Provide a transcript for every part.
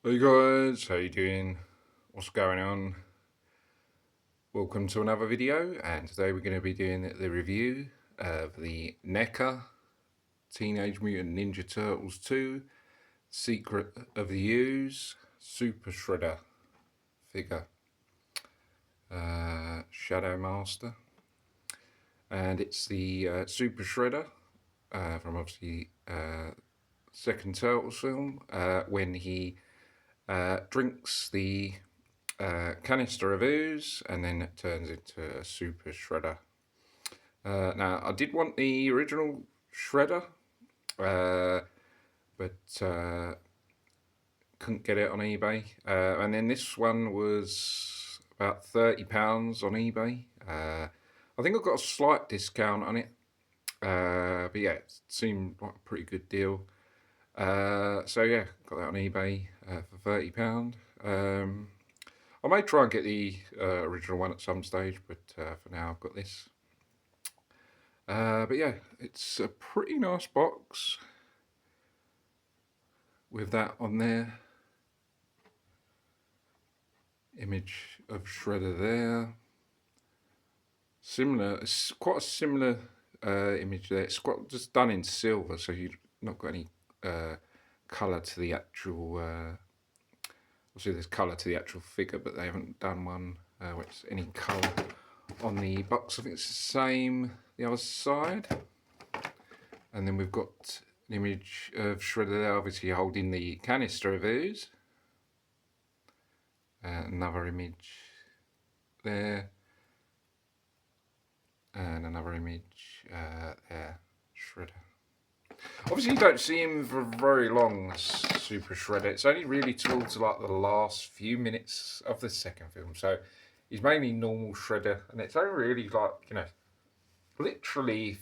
Hey guys, how you doing? What's going on? Welcome to another video, and today we're going to be doing the review of the Neca Teenage Mutant Ninja Turtles 2 Secret of the Ooze Super Shredder figure, Shadow Master, and it's the Super Shredder from obviously second Turtles film when he drinks the canister of ooze and then it turns into a super shredder. Now, I did want the original shredder, but couldn't get it on eBay. And then this one was about £30 on eBay. I think I got a slight discount on it, but yeah, it seemed like a pretty good deal. So yeah, got that on eBay for £30. I may try and get the original one at some stage, but for now I've got this. But yeah, it's a pretty nice box with that on there. Image of Shredder there. Similar, it's quite a similar image there. It's quite just done in silver, so you've not got any colour to the actual. Obviously, there's colour to the actual figure, but they haven't done one with any colour on the box. I think it's the same the other side. And then we've got an image of Shredder there, obviously holding the canister of ooze. Another image there. And another image there, Shredder. Obviously you don't see him for very long, Super Shredder. It's only really towards like the last few minutes of the second film. So he's mainly normal Shredder. And it's only really like, you know, literally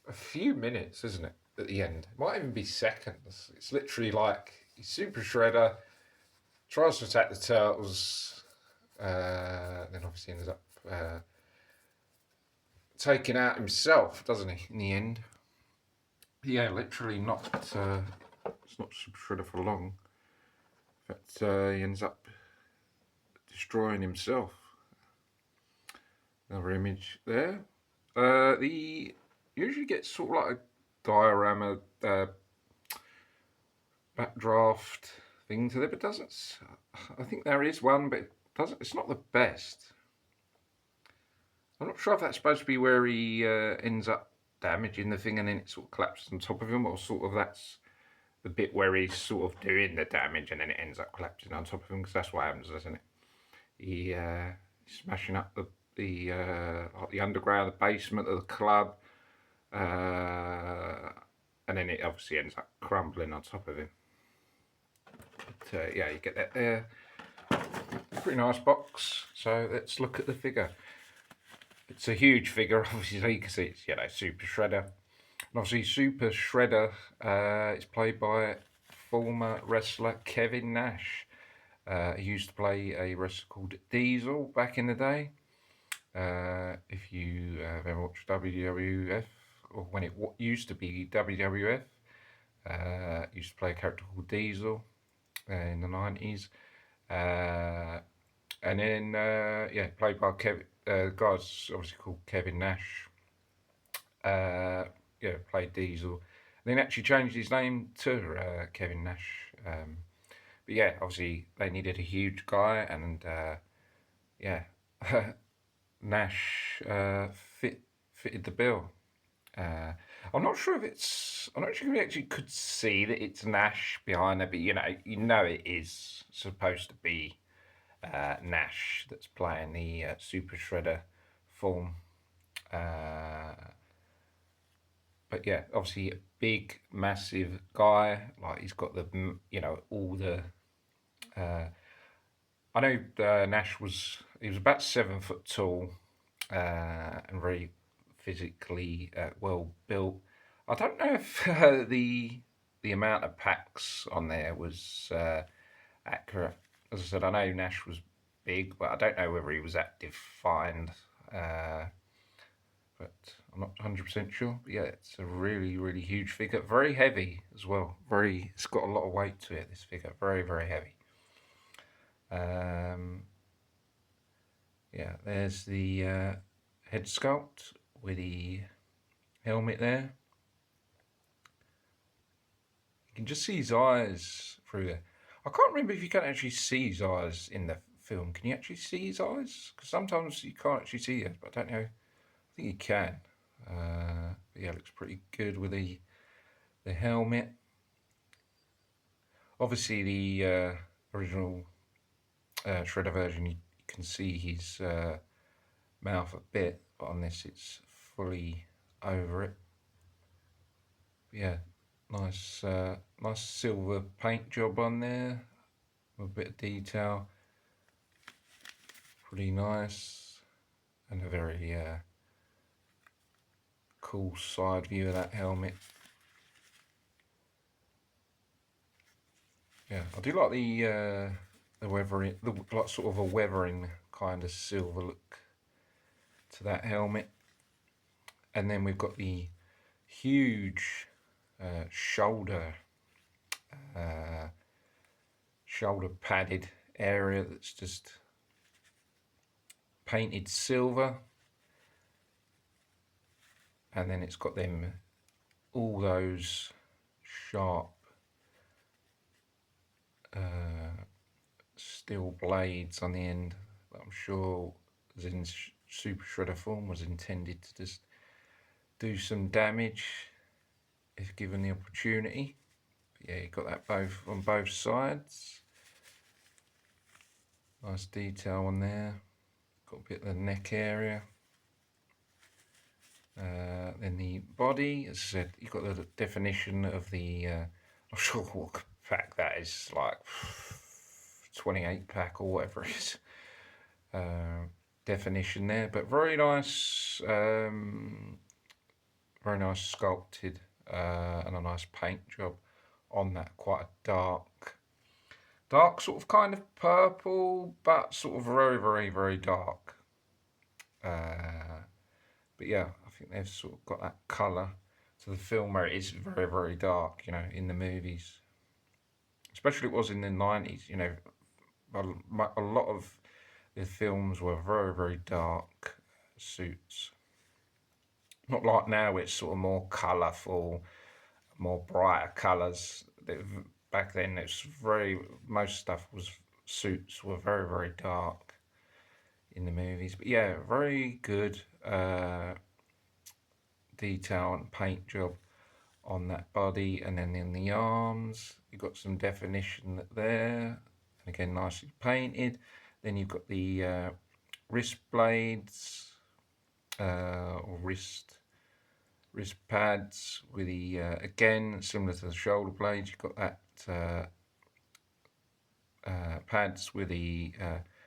a few minutes, isn't it, at the end? It might even be seconds. It's literally like he's Super Shredder, tries to attack the turtles, then obviously ends up taking out himself, doesn't he, in the end? Yeah, literally not, it's not Super Shredder for long. In fact, he ends up destroying himself. Another image there. The usually gets sort of like a diorama backdraft thing to it, but doesn't. I think there is one, but it doesn't. It's not the best. I'm not sure if that's supposed to be where he ends up damaging the thing and then it sort of collapses on top of him, or sort of that's the bit where he's sort of doing the damage and then it ends up collapsing on top of him, because that's what happens, doesn't it? He's smashing up the underground, the basement of the club, and then it obviously ends up crumbling on top of him. But yeah, you get that there. Pretty nice box. So let's look at the figure. It's a huge figure, obviously. You can see it's, you know, Super Shredder. And obviously, Super Shredder is played by former wrestler Kevin Nash. He used to play a wrestler called Diesel back in the day. If you ever watched WWF, or when it used to be WWF, used to play a character called Diesel in the 90s. And then, yeah, played by Kevin, the guy's obviously called Kevin Nash. Yeah, played Diesel. And then actually changed his name to Kevin Nash. But yeah, obviously they needed a huge guy, and yeah, Nash fitted the bill. I'm not sure if it's. I'm not sure if we actually could see that it's Nash behind there, but you know it is supposed to be Nash that's playing the Super Shredder form. But yeah, obviously a big, massive guy. Like he's got the, you know, all the. I know Nash was. He was about 7 foot tall, and very physically well built. I don't know if the amount of packs on there was accurate. As I said, I know Nash was big, but I don't know whether he was that defined. But I'm not 100% sure, but yeah, it's a really, really huge figure. Very heavy as well. It's got a lot of weight to it, this figure. Very, very heavy. Yeah, there's the head sculpt with the helmet there. You can just see his eyes through there. I can't remember if you can actually see his eyes in the film. Can you actually see his eyes? Because sometimes you can't actually see it, but I don't know. I think you can. But yeah, it looks pretty good with the helmet. Obviously, the original Shredder version, you can see his mouth a bit, but on this, it's fully over it. But yeah, nice silver paint job on there, with a bit of detail. Pretty nice, and a very cool side view of that helmet. Yeah, I do like the weathering, like sort of a weathering kind of silver look to that helmet. And then we've got the huge shoulder padded area that's just painted silver, and then it's got all those sharp steel blades on the end that I'm sure, as in Super Shredder form, was intended to just do some damage if given the opportunity. But yeah, you got that on both sides. Nice detail on there. Got a bit of the neck area. Then the body, as I said, you've got the definition of the, I'm not sure what pack that is, like 28 pack or whatever it is. Definition there, but very nice sculpted and a nice paint job on that. Quite a dark sort of kind of purple, but sort of very, very, very dark. But yeah, I think they've sort of got that colour to the film where it is very, very dark, in the movies. Especially it was in the 90s, a lot of the films were very, very dark suits. Not like now, it's sort of more colourful, more brighter colours. Back then, most suits were very, very dark in the movies. But yeah, very good detail and paint job on that body, and then in the arms you've got some definition there, and again nicely painted. Then you've got the wrist blades or wrist pads with the again similar to the shoulder blades. You've got that pads with the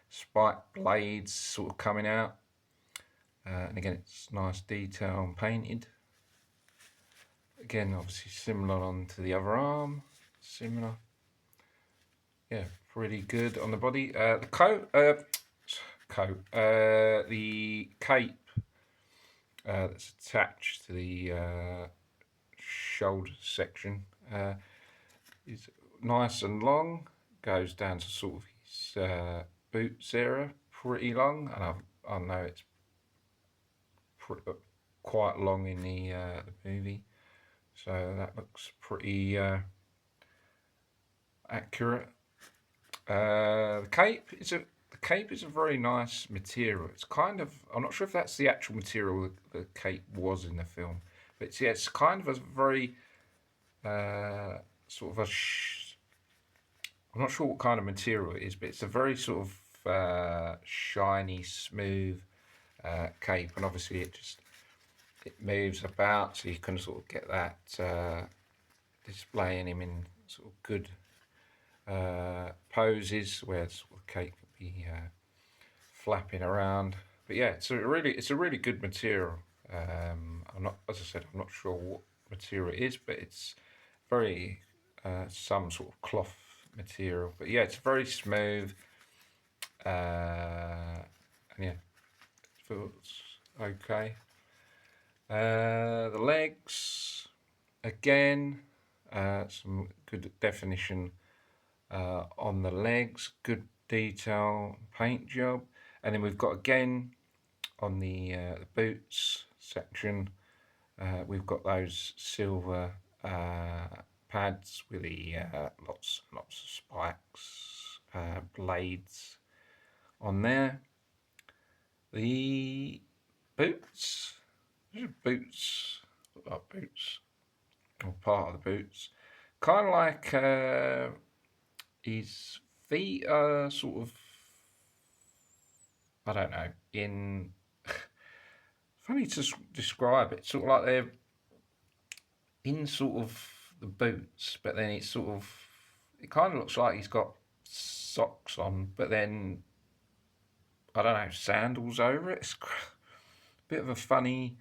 spike blades sort of coming out, and again it's nice detail and painted. Again, obviously similar on to the other arm, similar. Yeah, pretty good on the body. The the cape that's attached to the shoulder section is nice and long. Goes down to sort of his boots area, pretty long, and I know it's quite long in the movie. So that looks pretty accurate. The cape is a very nice material. It's kind of, I'm not sure if that's the actual material that the cape was in the film, but it's kind of a very sort of I'm not sure what kind of material it is, but it's a very sort of shiny, smooth cape, and obviously it moves about, so you can sort of get that displaying him in sort of good poses where the cape could be flapping around. But yeah, it's a really good material. As I said, I'm not sure what material it is, but it's very some sort of cloth material. But yeah, it's very smooth, and yeah, it feels okay. The legs, again, some good definition on the legs, good detail paint job. And then we've got again on the boots section, we've got those silver pads with the lots of spikes, blades on there. The boots, boots, look like boots, or part of the boots, kind of like his feet are sort of, I don't know, in funny to describe it, sort of like they're in sort of the boots, but then it's sort of, it kind of looks like he's got socks on, but then I don't know, sandals over it. It's a bit of a funny,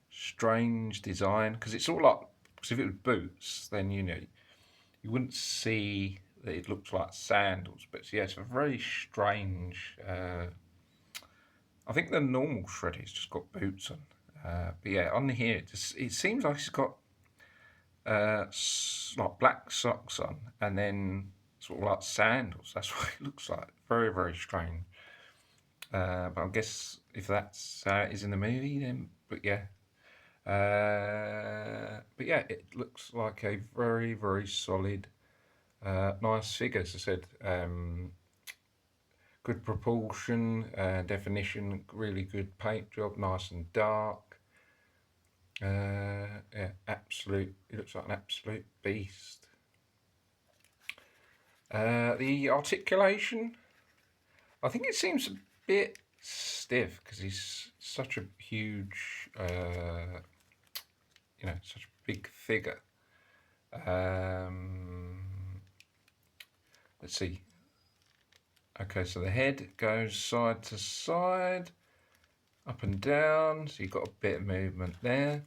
strange design, because it's sort of like, because if it was boots, then you wouldn't see that it looks like sandals. But yeah, it's a very strange. I think the normal Shreddy's just got boots on. But yeah, on here it seems like he's got like black socks on, and then sort of like sandals. That's what it looks like. Very, very strange. But I guess if that's how it is in the movie, then. But yeah. But yeah, it looks like a very, very solid, nice figure. As I said, good proportion, definition, really good paint job, nice and dark. Yeah, absolute. It looks like an absolute beast. The articulation, I think it seems a bit stiff because he's such a huge, such a big figure. Let's see. Okay, so the head goes side to side, up and down, so you've got a bit of movement there.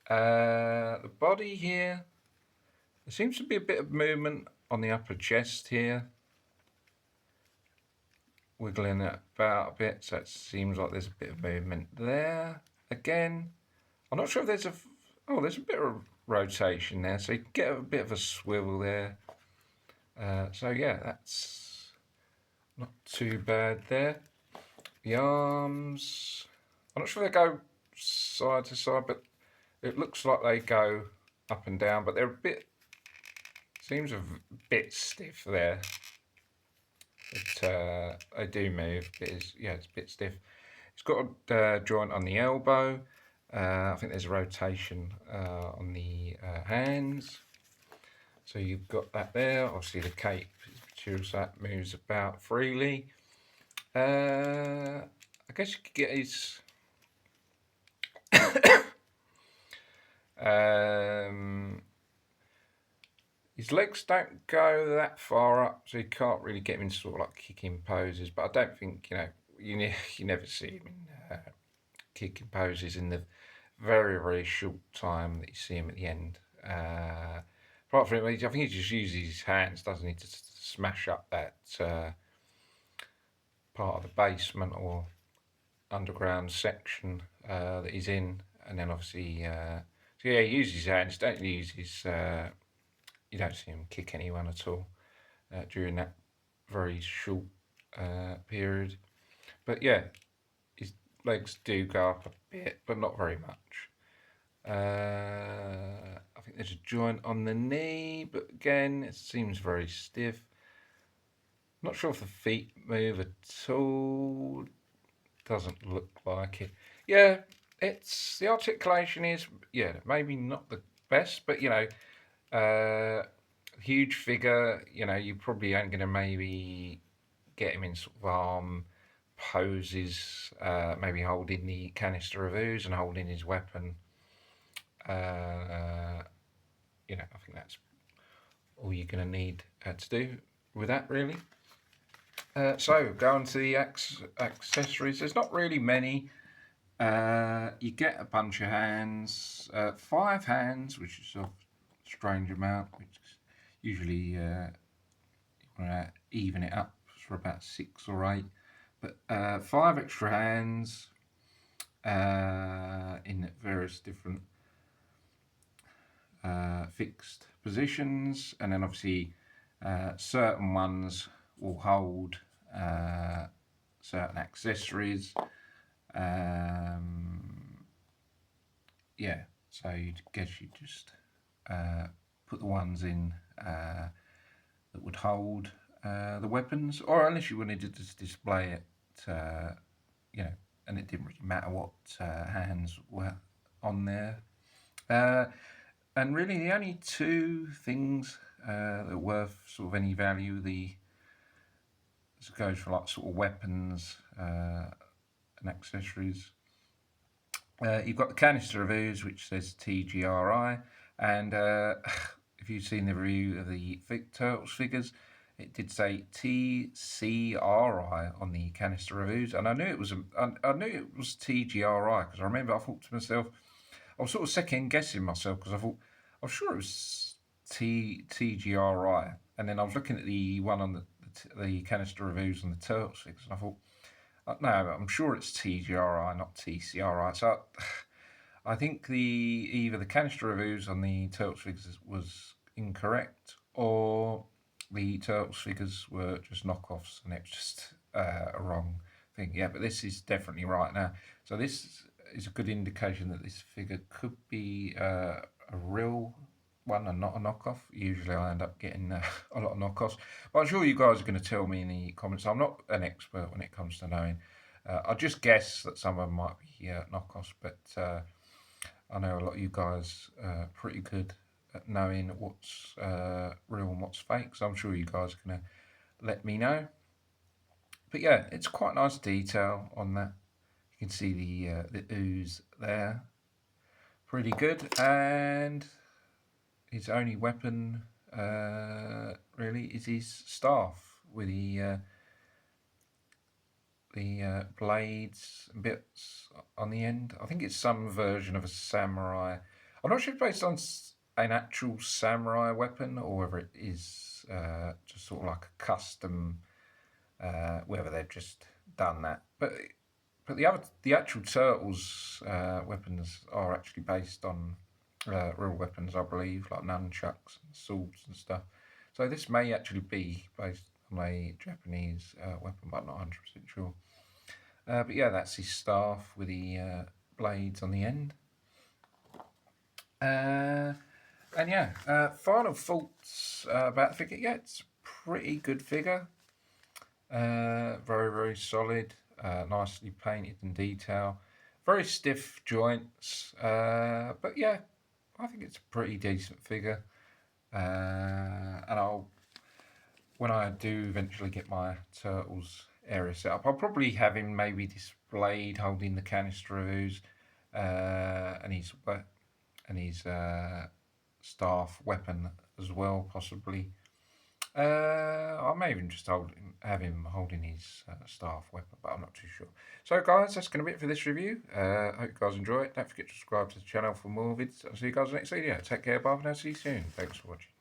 The body here, there seems to be a bit of movement on the upper chest here, wiggling it about a bit, so it seems like there's a bit of movement there. Again, I'm not sure if there's there's a bit of rotation there, so you can get a bit of a swivel there. So yeah, that's not too bad there. The arms, I'm not sure they go side to side, but it looks like they go up and down, but they're a bit, seems a bit stiff there. But they do move. It's a bit stiff. It's got a joint on the elbow. I think there's a rotation on the hands. So you've got that there. Obviously the cape materials that moves about freely. I guess you could get his his legs don't go that far up, so you can't really get him into sort of like kicking poses. But I don't think you never see him in kicking poses in the very, very short time that you see him at the end. Apart from it, I think he just uses his hands, doesn't he, to smash up that part of the basement or underground section that he's in, and then obviously, so yeah, he uses his hands. Don't use his. You don't see him kick anyone at all during that very short period. But yeah, his legs do go up a bit, but not very much. I think there's a joint on the knee, but again, it seems very stiff. Not sure if the feet move at all. Doesn't look like it. Yeah, it's the articulation is maybe not the best, but huge figure. You probably ain't gonna maybe get him in sort of arm poses, maybe holding the canister of ooze and holding his weapon. I think that's all you're going to need to do with that, really. So, going to the accessories. There's not really many. You get a bunch of hands, 5 hands, which is a strange amount, which usually you want to even it up for about 6 or 8. But 5 extra hands, in various different fixed positions, and then obviously certain ones will hold certain accessories. Yeah, so you guess you just put the ones in that would hold the weapons, or unless you wanted to just display it, you know, and it didn't really matter what hands were on there. And really, the only two things that are worth sort of any value, this goes for like sort of weapons and accessories. You've got the canister of Ooze, which says TGRI, and if you've seen the review of the Turtles figures, it did say TCRI on the canister of Ooze, and I knew it was TGRI because I remember I thought to myself, I was sort of second guessing myself because I thought I'm sure it was TGRI, and then I was looking at the one on the canister of Ooze on the Turtles figures, and I thought, no, I'm sure it's TGRI, not TCRI. So I think either the canister of Ooze on the Turtles figures was incorrect, or the Turtles figures were just knockoffs and it's just a wrong thing. Yeah, but this is definitely right now. So this is a good indication that this figure could be a real one and not a knockoff. Usually I end up getting a lot of knockoffs, but I'm sure you guys are going to tell me in the comments. I'm not an expert when it comes to knowing. I just guess that some of them might be knockoffs, but I know a lot of you guys are pretty good at knowing what's real and what's fake, so I'm sure you guys are going to let me know. But yeah, it's quite nice detail on that. You can see the Ooze there. Pretty good, and his only weapon really is his staff with the blades and bits on the end. I think it's some version of a samurai. I'm not sure if it's based on an actual samurai weapon or whether it is just sort of like a custom, whether they've just done that. But the actual Turtles weapons are actually based on real weapons, I believe, like nunchucks and swords and stuff. So this may actually be based on a Japanese weapon, but I'm not 100% sure. But yeah, that's his staff with the blades on the end. And yeah, final thoughts about the figure. Yeah, it's a pretty good figure. Very, very solid. Nicely painted in detail. Very stiff joints. But yeah, I think it's a pretty decent figure. And when I do eventually get my Turtles area set up, I'll probably have him maybe displayed holding the canister of Ooze and his staff weapon as well, possibly. I may even just have him holding his staff weapon, but I'm not too sure. So guys, that's going to be it for this review. I hope you guys enjoy it. Don't forget to subscribe to the channel for more vids. I'll see you guys next video. Take care, bye for now, see you soon. Thanks for watching.